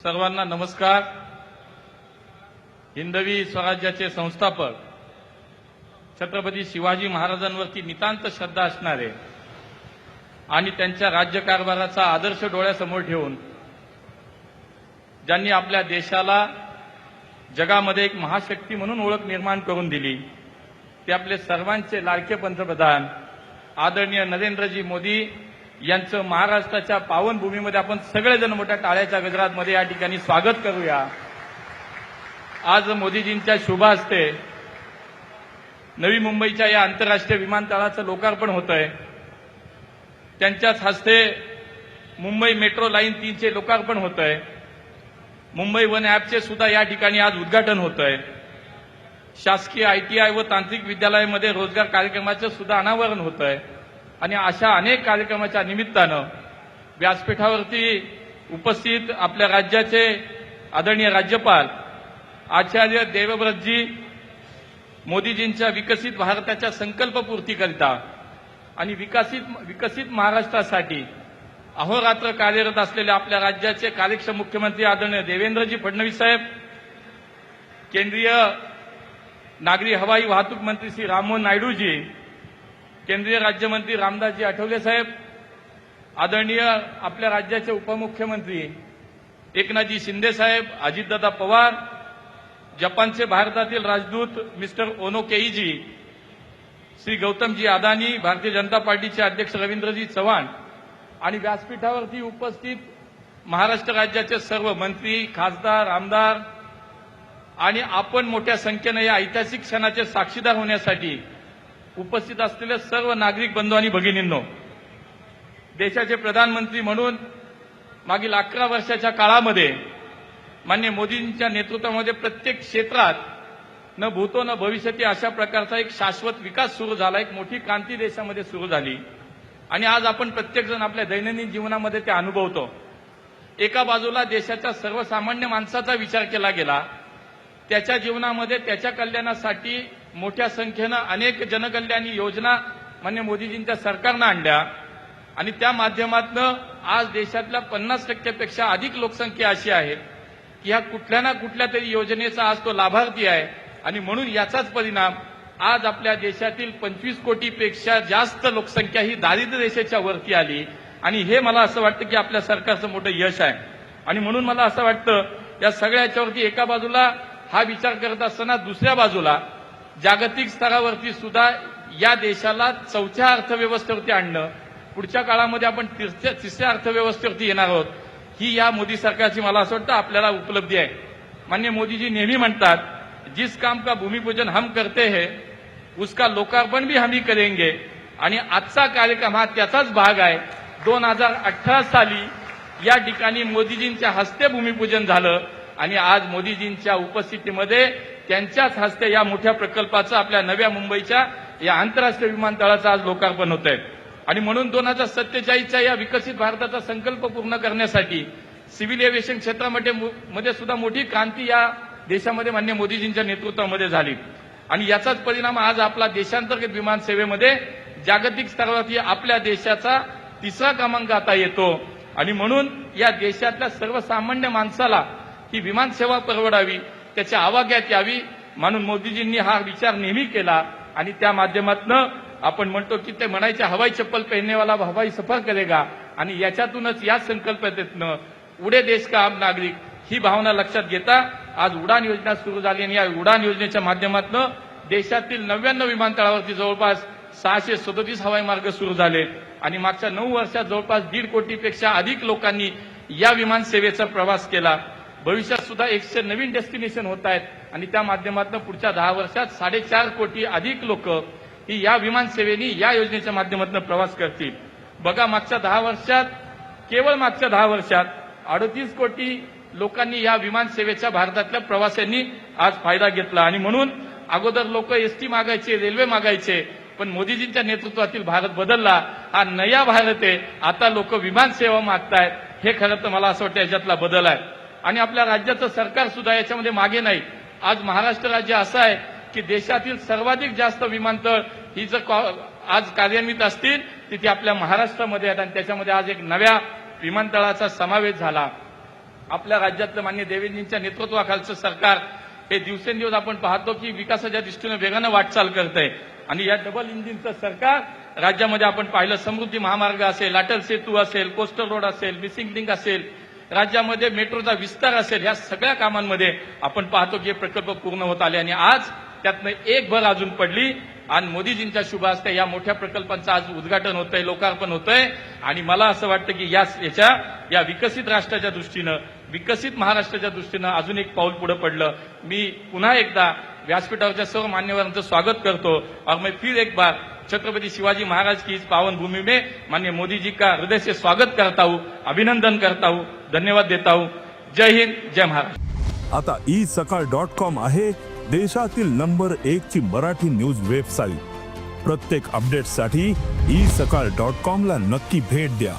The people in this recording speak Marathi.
सर्वांना नमस्कार। हिंदवी स्वराज्याचे संस्थापक छत्रपती शिवाजी महाराजांवरती नितांत श्रद्धा असणारे आणि त्यांच्या राज्यकारभाराचा आदर्श डोळ्यासमोर ठेवून ज्यांनी आपल्या देशाला जगामध्ये एक महाशक्ती म्हणून ओळख निर्माण करून दिली ते आपले सर्वांचे लाडके पंतप्रधान आदरणीय नरेंद्रजी मोदी यांचं महाराष्ट्राच्या पावनभूमीमध्ये आपण सगळेजण मोठ्या टाळ्याच्या गजरामध्ये या ठिकाणी स्वागत करूया। आज मोदीजींच्या शुभ हस्ते नवी मुंबईच्या या आंतरराष्ट्रीय विमानतळाचं लोकार्पण होतंय। त्यांच्याच हस्ते मुंबई मेट्रो लाईन 3चे लोकार्पण होतंय। मुंबई वन ॲपचे सुद्धा या ठिकाणी आज उद्घाटन होतंय। शासकीय ITI व तांत्रिक विद्यालयामध्ये रोजगार कार्यक्रमाचं सुद्धा अनावरण होतंय आणि अशा अनेक कार्यक्रमाच्या निमित्तानं व्यासपीठावरती उपस्थित आपल्या राज्याचे आदरणीय राज्यपाल आचार्य देवव्रतजी मोदीजींच्या विकसित भारताच्या संकल्पपूर्तीकरिता आणि विकसित महाराष्ट्रासाठी अहोरात्र कार्यरत असलेल्या आपल्या राज्याचे कार्यक्षम मुख्यमंत्री आदरणीय देवेंद्रजी फडणवीस साहेब, केंद्रीय नागरी हवाई वाहतूक मंत्री श्री राममोहन नायडूजी, केंद्रीय राज्यमंत्री रामदासजी आठवले साहेब, आदरणीय आपल्या राज्याचे उपमुख्यमंत्री एकनाथजी शिंदे साहेब, अजितदादा पवार, जपानचे भारतातील राजदूत मिस्टर ओनो केईजी, श्री गौतमजी अदानी, भारतीय जनता पार्टीचे अध्यक्ष रवींद्रजी चव्हाण आणि व्यासपीठावरती उपस्थित महाराष्ट्र राज्याचे सर्व मंत्री, खासदार, आमदार आणि आपण मोठ्या संख्येने या ऐतिहासिक क्षणाचे साक्षीदार होण्यासाठी उपस्थित असलेले सर्व नागरिक बंधू आणि भगिनींनो, देशाचे प्रधानमंत्री म्हणून मागील 11 वर्षाच्या काळामध्ये माननीय मोदींच्या नेतृत्वामध्ये प्रत्येक क्षेत्रात न भूतो न भविष्यती अशा प्रकारचा एक शाश्वत विकास सुरू झाला, एक मोठी क्रांती देशामध्ये सुरू झाली आणि आज आपण प्रत्येकजण आपल्या दैनंदिन जीवनामध्ये ते अनुभवतो। एका बाजूला देशाच्या सर्वसामान्य माणसाचा विचार केला गेला, त्याच्या जीवनामध्ये त्याच्या कल्याणासाठी मोठ्या संख्येनं अनेक जनकल्याणी योजना माननीय मोदीजींच्या सरकारनं आणल्या आणि त्या माध्यमातून आज देशातल्या 50% पेक्षा अधिक लोकसंख्या अशी आहे की ह्या कुठल्या ना कुठल्या तरी योजनेचा आज तो लाभार्थी आहे आणि म्हणून याचाच परिणाम आज आपल्या देशातील 25 कोटीपेक्षा जास्त लोकसंख्या ही दारिद्र्य रेषेच्या वरती आली आणि हे मला असं वाटतं की आपल्या सरकारचं मोठं यश आहे। आणि म्हणून मला असं वाटतं या सगळ्याच्यावरती एका बाजूला हा विचार करत असताना दुसऱ्या बाजूला जागतिक स्तरावरती सुद्धा या देशाला 4थ्या अर्थव्यवस्थेवरती आणणं, पुढच्या काळामध्ये आपण तिसऱ्या अर्थव्यवस्थेवरती येणार आहोत, ही या मोदी सरकारची मला असं वाटतं आपल्याला उपलब्धी आहे। माननीय मोदीजी नेहमी म्हणतात, जिस काम का भूमिपूजन हम करते हैं उसका लोकार्पण भी हम ही करेंगे आणि आजचा कार्यक्रम हा त्याचाच भाग आहे। 2018 साली या ठिकाणी मोदीजींच्या हस्ते भूमिपूजन झालं आणि आज मोदीजींच्या उपस्थितीमध्ये त्यांच्याच हस्ते या मोठ्या प्रकल्पाचं आपल्या नव्या मुंबईच्या या आंतरराष्ट्रीय विमानतळाचं आज लोकार्पण होत आहे आणि म्हणून 2047च्या या विकसित भारताचा संकल्प पूर्ण करण्यासाठी सिव्हिल एव्हिएशन क्षेत्रामध्ये सुद्धा मोठी क्रांती या देशामध्ये माननीय मोदीजींच्या नेतृत्वामध्ये झाली आणि याचाच परिणाम आज आपला देशांतर्गत विमान सेवेमध्ये जागतिक स्तरावरती आपल्या देशाचा 3रा क्रमांक आता येतो आणि म्हणून या देशातल्या सर्वसामान्य माणसाला ही विमान सेवा परवडावी, त्याच्या आवाक्यात यावी म्हणून मोदीजींनी हा विचार नेहमी केला आणि त्या माध्यमातून आपण म्हणतो की ते म्हणायचे हवाई चप्पल पहनने वाला हवाई सफर करेगा आणि याच्यातूनच या संकल्पनेतनं उडे देश का आम नागरिक ही भावना लक्षात घेता आज उडान योजना सुरू झाली आणि या उडान योजनेच्या माध्यमातून देशातील 99 विमानतळावरती जवळपास 637 हवाई मार्ग सुरू झाले आणि मागच्या 9 वर्षात जवळपास 1.5 कोटीपेक्षा अधिक लोकांनी या विमान सेवेचा प्रवास केला। भविष्यात सुद्धा 100 नवीन डेस्टिनेशन होत आहेत आणि त्या माध्यमातून पुढच्या 10 वर्षात 4.5 कोटी अधिक लोक ही या विमान सेवेनी या योजनेच्या माध्यमातून प्रवास करतील। बघा मागच्या 10 वर्षात केवळ मागच्या 10 वर्षात 38 कोटी लोकांनी या विमान सेवेच्या भारतातल्या प्रवाशांनी आज फायदा घेतला आणि म्हणून अगोदर लोक एसटी मागायचे, रेल्वे मागायचे, पण मोदीजींच्या नेतृत्वातील भारत बदलला, हा नया भारत आहे। आता लोक विमान सेवा मागतायत, हे खरं तर मला असं वाटतं याच्यातला बदल आहे आणि आपल्या राज्याचं सरकार सुद्धा याच्यामध्ये मागे नाही। आज महाराष्ट्र राज्य असं आहे की देशातील सर्वाधिक जास्त विमानतळ ही जर आज कार्यान्वित असतील तिथे आपल्या महाराष्ट्रामध्ये आहेत आणि त्याच्यामध्ये आज एक नव्या विमानतळाचा समावेश झाला। आपल्या राज्यातलं माननीय देवेंद्रजींच्या नेतृत्वाखालचं सरकार हे दिवसेंदिवस आपण पाहतो की विकासाच्या दृष्टीने वेगानं वाटचाल करत आहे आणि या डबल इंजिनचं सरकार राज्यामध्ये आपण पाहिलं समृद्धी महामार्ग असेल, अटल सेतू असेल, कोस्टल रोड असेल, मिसिंग लिंक असेल, राज्यामध्ये मेट्रोचा विस्तार असेल, या सगळ्या कामांमध्ये आपण पाहतो की हे प्रकल्प पूर्ण होत आले आणि आज त्यातनं एक भर अजून पडली आणि मोदीजींच्या शुभ हस्ते या मोठ्या प्रकल्पांचं आज उद्घाटन होतंय, लोकार्पण होतंय आणि मला असं वाटतं की या विकसित राष्ट्राच्या दृष्टीनं, विकसित महाराष्ट्राच्या दृष्टीनं अजून एक पाऊल पुढे पडलं। मी पुन्हा एकदा व्यासपीठावरच्या सर्व मान्यवरांचं स्वागत करतो और मैं फिर एक बार छत्रपति शिवाजी महाराज की इस पावन भूमि में माननीय मोदी जी का हृदय से स्वागत करता हूं, अभिनंदन करता हूं, धन्यवाद देता हूं। जय हिंद, जय महाराष्ट्र। आता isakal.com आहे देशातील नंबर 1 ची मराठी न्यूज वेबसाईट। प्रत्येक अपडेटसाठी isakal.com ला नक्की भेट द्या।